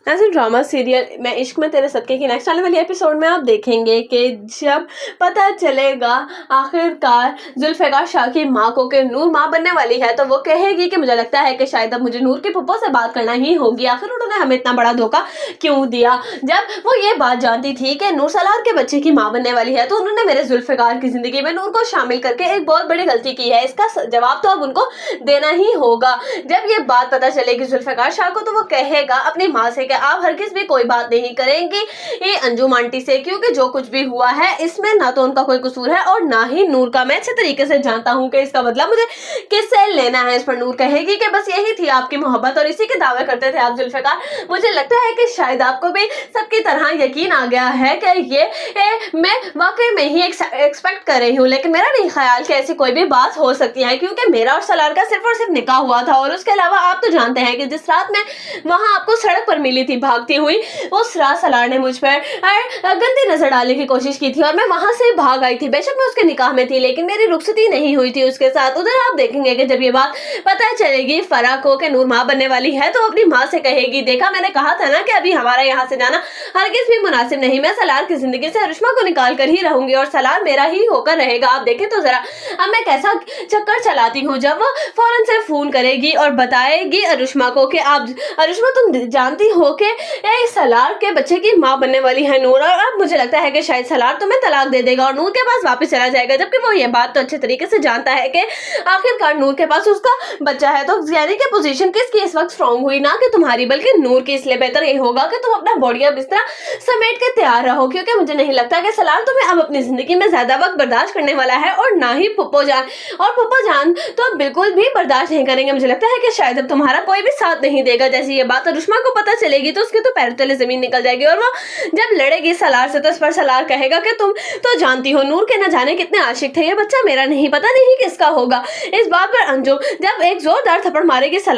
ऐसे drama serial मैं इश्क में तेरे सदके की नेक्स्ट आने वाली एपिसोड में आप देखेंगे कि जब पता चलेगा आखिरकार जुल्फ़िकार शाह की माँ को कि नूर माँ बनने वाली है, तो वो कहेगी कि मुझे लगता है कि शायद अब मुझे नूर के पप्पो से बात करना ही होगी। आखिर उन्होंने हमें इतना बड़ा धोखा क्यों दिया? जब वो ये बात जानती थी कि नूर सलार के बच्चे की माँ बनने वाली है, तो उन्होंने मेरे जुल्फ़िकार की ज़िंदगी में नूर को शामिल करके एक बहुत बड़ी गलती की है। इसका जवाब तो अब उनको देना ही होगा। जब ये बात पता चलेगी जुल्फ़िकार शाह को, तो वो कहेगा अपनी माँ से कि आप हरगिज़ भी कोई बात नहीं करेंगी ये अंजुम आंटी से, क्योंकि जो कुछ भी हुआ है इसमें ना तो उनका कोई कसूर है और ना ही नूर का। मैं अच्छे तरीके से जानता हूँ कि इसका बदला मुझे किससे लेना है। इस पर नूर कहेगी कि बस यही थी आपकी मोहब्बत और इसी के दावे करते थे आप जुल्फ़िकार। मुझे लगता है कि शायद आपको भी सबकी तरह यकीन आ गया है कि मैं वाकई में ही एक्सपेक्ट कर रही हूँ, लेकिन मेरा नहीं ख्याल कि ऐसी कोई भी बात हो सकती है, क्योंकि मेरा और सलार का सिर्फ और सिर्फ निकाह हुआ था। और उसके अलावा आप तो जानते हैं कि जिस रात में वहां आपको सड़क पर मिली थी भागती हुई, उस रात सलार ने मुझ पर गंदी नजर डालने की कोशिश की थी और मैं वहां से भाग आई थी। बेशक मैं उसके निकाह में थी, लेकिन मेरी रुखसती नहीं हुई थी उसके साथ। उधर आप देखेंगे कि जब ये बात पता चलेगी फरा को कि नूर माँ बनने वाली है, तो अपनी माँ से कहेगी, देखा मैंने कहा था ना कि अभी हमारा यहाँ से जाना हरगिज़ भी मुनासिब नहीं। मैं सलार की जिंदगी से अरुष्मा को निकाल कर ही रहूंगी और सलार मेरा ही होकर रहेगा। आप देखें तो जरा अब मैं कैसा चक्कर चलाती हूँ। जब वो फौरन से फोन करेगी और बताएगी अरुष्मा को कि आप अरुष्मा तुम जानती हो कि सलार के बच्चे की माँ बनने वाली है नूर, और अब मुझे लगता है कि शायद सलार तुम्हें तलाक दे देगा और नूर के पास वापस चला जाएगा। जबकि वो ये बात तो अच्छे तरीके से जानता है कि आखिरकार नूर के पास उसका बच्चा है। तो यानी कि पोजीशन किसकी इस वक्त स्ट्रांग हुई, ना कि तुम्हारी बल्कि नूर की। इसलिए बेहतर ये होगा कि तुम अपना बॉडी बिस्तरा समेट के तैयार रहो, क्योंकि मुझे नहीं लगता कि सलार तुम्हें अब अपनी जिंदगी में ज्यादा वक्त बर्दाश्त करने वाला है और ना ही पप्पो जान। और पप्पो जान तो अब बिल्कुल भी बर्दाश्त नहीं करेंगे। मुझे लगता है कि शायद अब तुम्हारा कोई भी साथ नहीं देगा। जैसे ये बात अरुष्मा को पता चलेगी तो उसके तो पैरों तले जमीन निकल जाएगी और वो जब लड़ेगी सलार से, तो इस पर सलार कहेगा कि तुम तो जानती हो नूर के न जाने कितने आशिक थे, ये बच्चा मेरा नहीं, पता नहीं किसका होगा। इस बात पर अंजुम जब एक जोरदार थप्पड़ मारेगी सलार